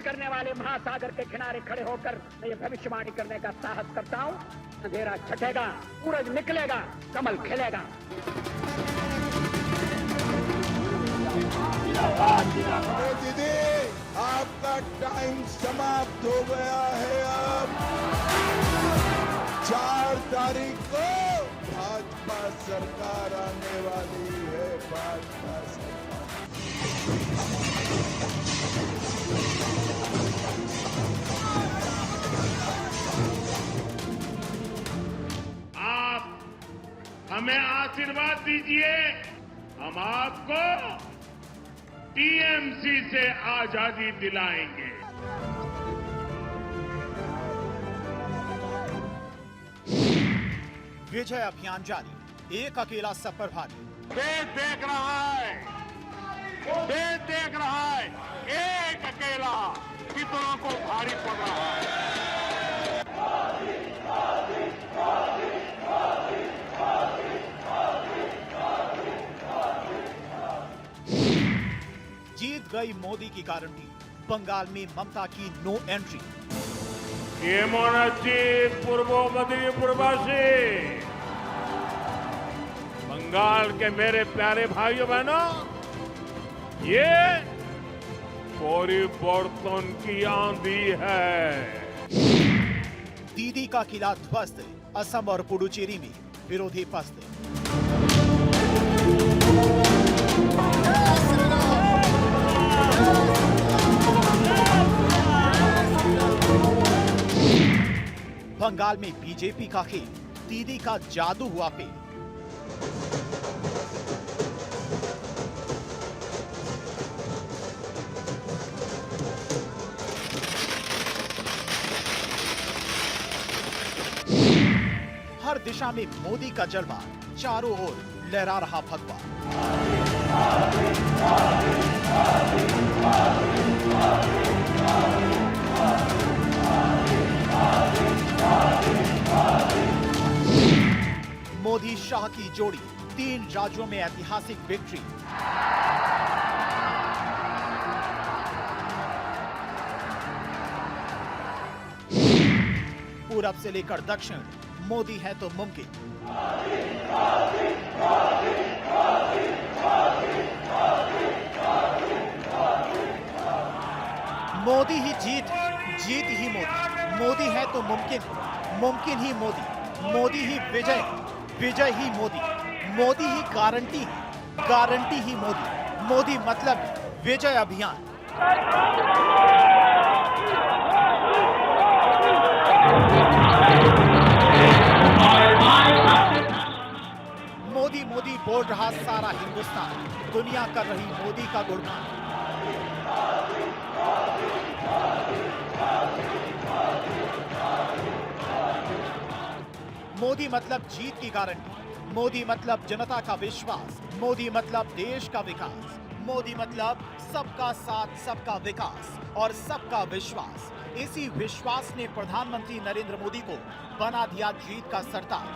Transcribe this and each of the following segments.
करने वाले महासागर के किनारे खड़े होकर मैं ये भविष्यवाणी करने का साहस करता हूँ, अंधेरा छटेगा, सूरज निकलेगा, कमल खिलेगा। दीदी, आपका टाइम समाप्त हो गया है। अब 4 तारीख को भाजपा सरकार आने वाली है। भाजपा सरकार। आप हमें आशीर्वाद दीजिए, हम आपको टीएमसी से आजादी दिलाएंगे। विजय अभियान जारी, एक अकेला सब पर भारी। देश देख रहा है, देश देख रहा है, एक अकेला कितनों को भारी पड़ रहा है। जीत गई मोदी की गारंटी, बंगाल में ममता की नो एंट्री। ये मोनाची पूर्व मध्यप्रवासी बंगाल के मेरे प्यारे भाइयों बहनों, ये परिवर्तन की आंधी है। दीदी का किला ध्वस्त, असम और पुडुचेरी में विरोधी पस्त। बंगाल में बीजेपी का खेल, दीदी का जादू हुआ फेल। हर दिशा में मोदी का जलवा, चारों ओर लहरा रहा भगवा। मोदी शाह की जोड़ी, 3 राज्यों में ऐतिहासिक विक्ट्री। पूरब से लेकर दक्षिण, मोदी है तो मुमकिन। मोदी ही जीत, जीत ही मोदी। मोदी है तो मुमकिन, मुमकिन ही मोदी। मोदी ही विजय, विजय ही मोदी। मोदी ही गारंटी, गारंटी ही मोदी। मोदी मतलब विजय अभियान। मोदी मोदी बोल रहा सारा हिंदुस्तान, दुनिया कर रही मोदी का गुणगान। मोदी मतलब जीत की गारंटी। मोदी मतलब जनता का विश्वास। मोदी मतलब देश का विकास। मोदी मतलब सबका साथ, सबका विकास और सबका विश्वास। इसी विश्वास ने प्रधानमंत्री नरेंद्र मोदी को बना दिया जीत का सरदार।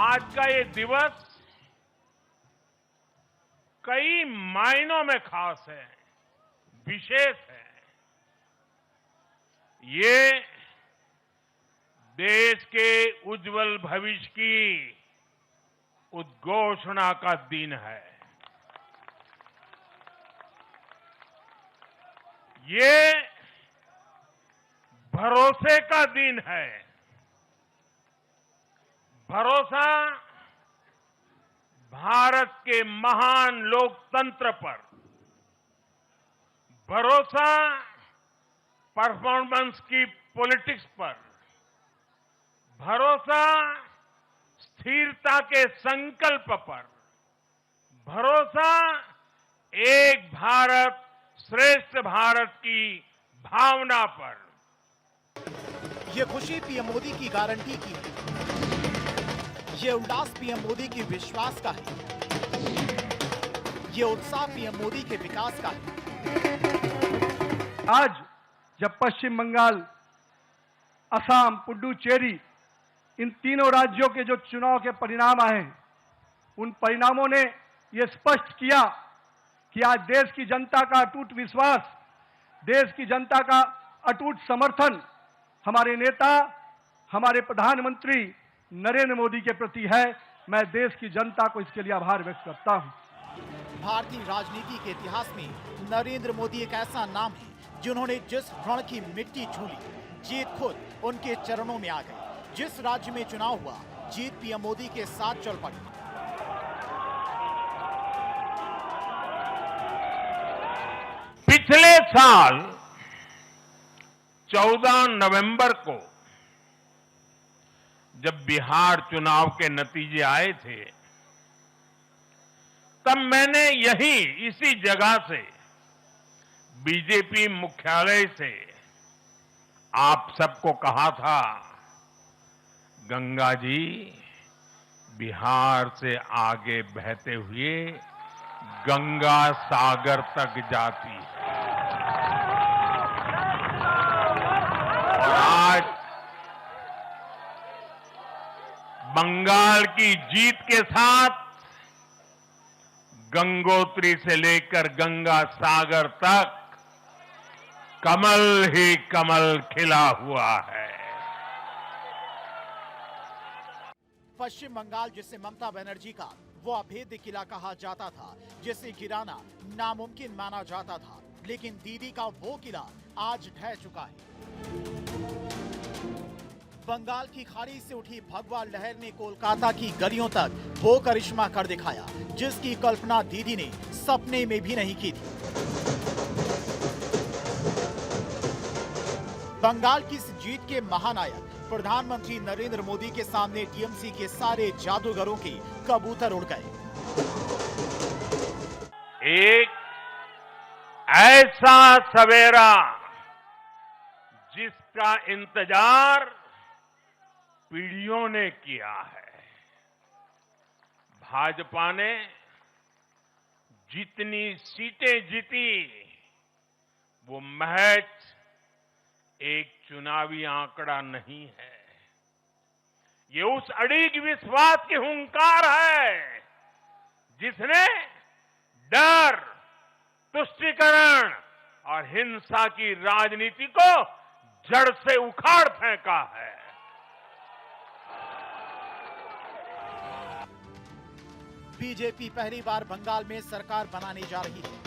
आज का ये दिवस कई मायनों में खास है, विशेष है। ये देश के उज्जवल भविष्य की उद्घोषणा का दिन है। ये भरोसे का दिन है। भरोसा भारत के महान लोकतंत्र पर, भरोसा परफॉर्मेंस की पॉलिटिक्स पर, भरोसा स्थिरता के संकल्प पर, भरोसा एक भारत श्रेष्ठ भारत की भावना पर। ये खुशी पीएम मोदी की गारंटी की है। ये उल्लास पीएम मोदी की विश्वास का है। ये उत्साह पीएम मोदी के विकास का है। आज जब पश्चिम बंगाल, असम, पुडुचेरी, इन तीनों राज्यों के जो चुनाव के परिणाम आए, उन परिणामों ने यह स्पष्ट किया कि आज देश की जनता का अटूट विश्वास, देश की जनता का अटूट समर्थन हमारे नेता, हमारे प्रधानमंत्री नरेंद्र मोदी के प्रति है। मैं देश की जनता को इसके लिए आभार व्यक्त करता हूं। भारतीय राजनीति के इतिहास में नरेंद्र मोदी एक ऐसा नाम है जिन्होंने जिस रण की मिट्टी छूली, जीत खुद उनके चरणों में आ गई। जिस राज्य में चुनाव हुआ, जीत पीएम मोदी के साथ चल पड़ी। पिछले साल 14 नवंबर को जब बिहार चुनाव के नतीजे आए थे, तब मैंने यही इसी जगह से बीजेपी मुख्यालय से आप सबको कहा था, गंगा जी बिहार से आगे बहते हुए गंगा सागर तक जाती है। और आज बंगाल की जीत के साथ गंगोत्री से लेकर गंगा सागर तक कमल ही कमल खिला हुआ है। पश्चिम बंगाल, जिसे ममता बनर्जी का वो अभेद्य किला कहा जाता था, जिसे गिराना नामुमकिन माना जाता था, लेकिन दीदी का वो किला आज ढह चुका है। बंगाल की खाड़ी से उठी भगवा लहर ने कोलकाता की गलियों तक वो करिश्मा कर दिखाया जिसकी कल्पना दीदी ने सपने में भी नहीं की थी। बंगाल की इस जीत के महानायक प्रधानमंत्री नरेंद्र मोदी के सामने टीएमसी के सारे जादूगरों के कबूतर उड़ गए। एक ऐसा सवेरा जिसका इंतजार पीढ़ियों ने किया है। भाजपा ने जितनी सीटें जीती, वो महज एक चुनावी आंकड़ा नहीं है। ये उस अड़िग विश्वास की हुंकार है जिसने डर, तुष्टीकरण और हिंसा की राजनीति को जड़ से उखाड़ फेंका है। बीजेपी पहली बार बंगाल में सरकार बनाने जा रही है।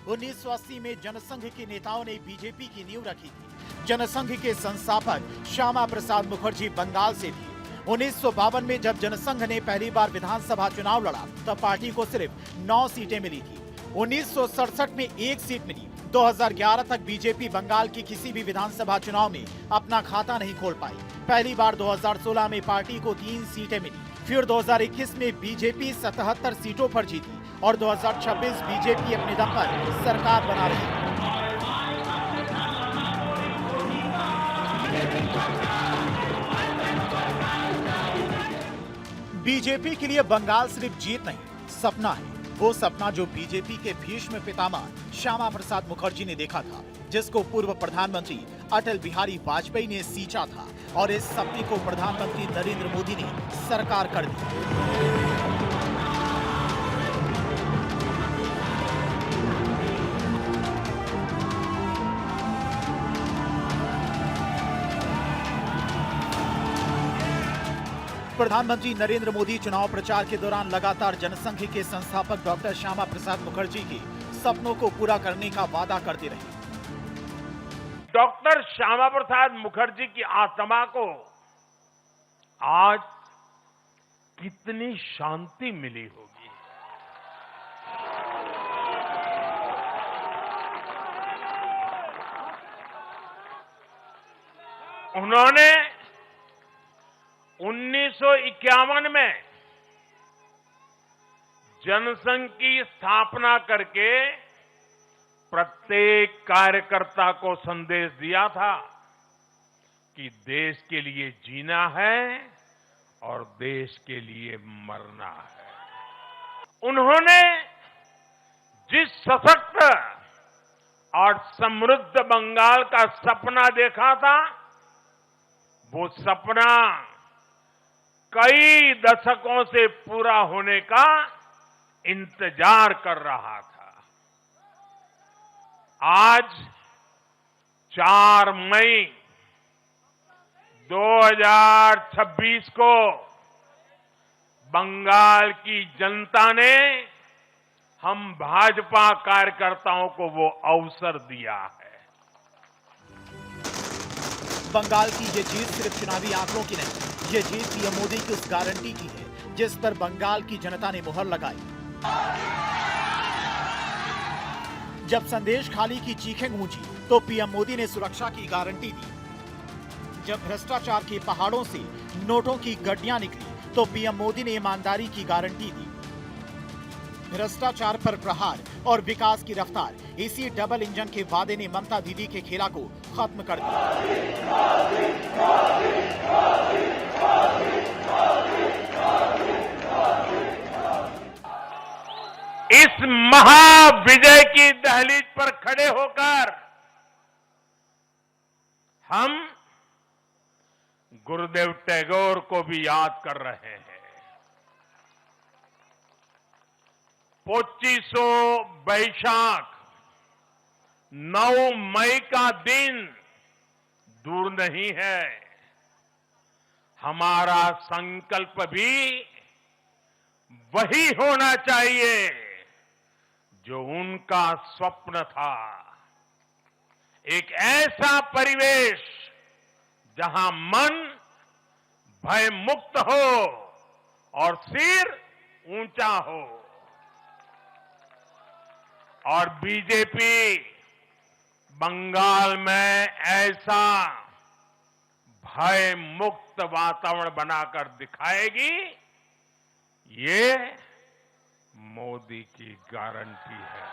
उन्नीस 1980 में जनसंघ के नेताओं ने बीजेपी की नींव रखी थी। जनसंघ के संस्थापक श्यामा प्रसाद मुखर्जी बंगाल से थे। 1952 में जब जनसंघ ने पहली बार विधानसभा चुनाव लड़ा, तब पार्टी को सिर्फ 9 सीटें मिली थी। 1967 में 1 सीट मिली। 2011 तक बीजेपी बंगाल की किसी भी विधानसभा चुनाव में अपना खाता नहीं खोल पाई। पहली बार 2016 में पार्टी को 3 सीटें मिली। फिर 2021 में बीजेपी 77 सीटों पर जीती और 2026 बीजेपी अपने दम पर सरकार बना रही है। बीजेपी के लिए बंगाल सिर्फ जीत नहीं, सपना है। वो सपना जो बीजेपी के भीष्म पितामह श्यामा प्रसाद मुखर्जी ने देखा था, जिसको पूर्व प्रधानमंत्री अटल बिहारी वाजपेयी ने सींचा था, और इस सपने को प्रधानमंत्री नरेंद्र मोदी ने साकार कर दिया। प्रधानमंत्री नरेंद्र मोदी चुनाव प्रचार के दौरान लगातार जनसंघ के संस्थापक डॉक्टर श्यामा प्रसाद मुखर्जी के सपनों को पूरा करने का वादा करते रहे। डॉक्टर श्यामा प्रसाद मुखर्जी की आत्मा को आज कितनी शांति मिली होगी। उन्होंने 1951 में जनसंघ की स्थापना करके प्रत्येक कार्यकर्ता को संदेश दिया था कि देश के लिए जीना है और देश के लिए मरना है। उन्होंने जिस सशक्त और समृद्ध बंगाल का सपना देखा था, वो सपना कई दशकों से पूरा होने का इंतजार कर रहा था। आज 4 मई 2026 को बंगाल की जनता ने हम भाजपा कार्यकर्ताओं को वो अवसर दिया है। बंगाल की ये जीत सिर्फ चुनावी आंकड़ों की नहीं, ये जीत पीएम मोदी की उस गारंटी की है जिस पर बंगाल की जनता ने मुहर लगाई। जब संदेश खाली की चीखें गूंजी तो पीएम मोदी ने सुरक्षा की गारंटी दी। जब भ्रष्टाचार के पहाड़ों से नोटों की गड्डियां निकली तो पीएम मोदी ने ईमानदारी की गारंटी दी। भ्रष्टाचार पर प्रहार और विकास की रफ्तार, इसी डबल इंजन के वादे ने ममता दीदी के खेला को खत्म कर दिया। इस महाविजय की दहलीज पर खड़े होकर हम गुरुदेव टैगोर को भी याद कर रहे हैं। 25 बैशाख 9 मई का दिन दूर नहीं है। हमारा संकल्प भी वही होना चाहिए जो उनका स्वप्न था। एक ऐसा परिवेश जहां मन भय मुक्त हो और सिर ऊंचा हो। और बीजेपी बंगाल में ऐसा भय मुक्त वातावरण बनाकर दिखाएगी, ये मोदी की गारंटी है।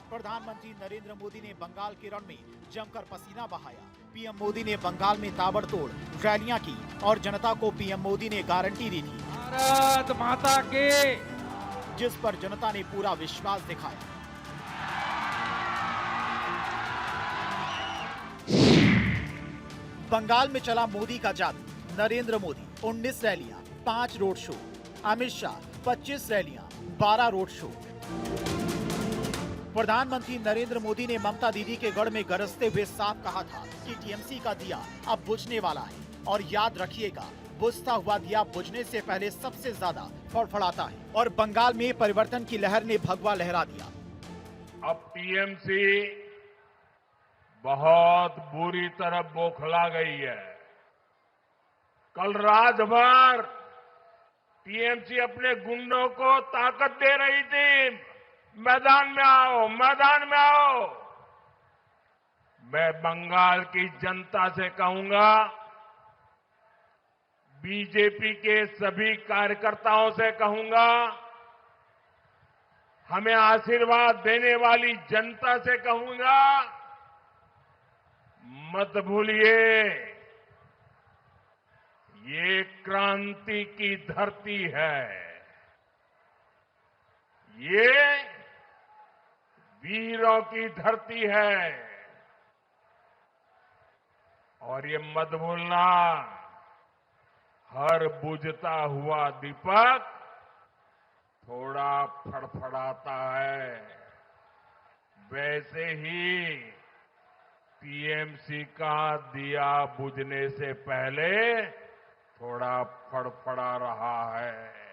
प्रधानमंत्री नरेंद्र मोदी ने बंगाल के रण में जमकर पसीना बहाया। पीएम मोदी ने बंगाल में ताबड़तोड़ रैलियां की और जनता को पीएम मोदी ने गारंटी दी थी, भारत माता के, जिस पर जनता ने पूरा विश्वास दिखाया। बंगाल में चला मोदी का जादू। नरेंद्र मोदी 19 रैलियां, 5 रोड शो। अमित शाह 25 रैलियां, 12 रोड शो। प्रधानमंत्री नरेंद्र मोदी ने ममता दीदी के गढ़ में गरजते हुए साफ कहा था कि टीएमसी का दिया अब बुझने वाला है। और याद रखिएगा, बुझता हुआ दिया बुझने से पहले सबसे ज्यादा फड़फड़ाता है। और बंगाल में परिवर्तन की लहर ने भगवा लहरा दिया। अब टीएमसी बहुत बुरी तरह बौखला गई है। कल रात भर टीएमसी अपने गुंडों को ताकत दे रही थी, मैदान में आओ, मैदान में आओ। मैं बंगाल की जनता से कहूंगा, बीजेपी के सभी कार्यकर्ताओं से कहूंगा, हमें आशीर्वाद देने वाली जनता से कहूंगा, मत भूलिए, ये क्रांति की धरती है। ये वीरों की धरती है। और ये मत भूलना, हर बुझता हुआ दीपक थोड़ा फड़फड़ाता है। वैसे ही टीएमसी का दिया बुझने से पहले थोड़ा फड़फड़ा रहा है।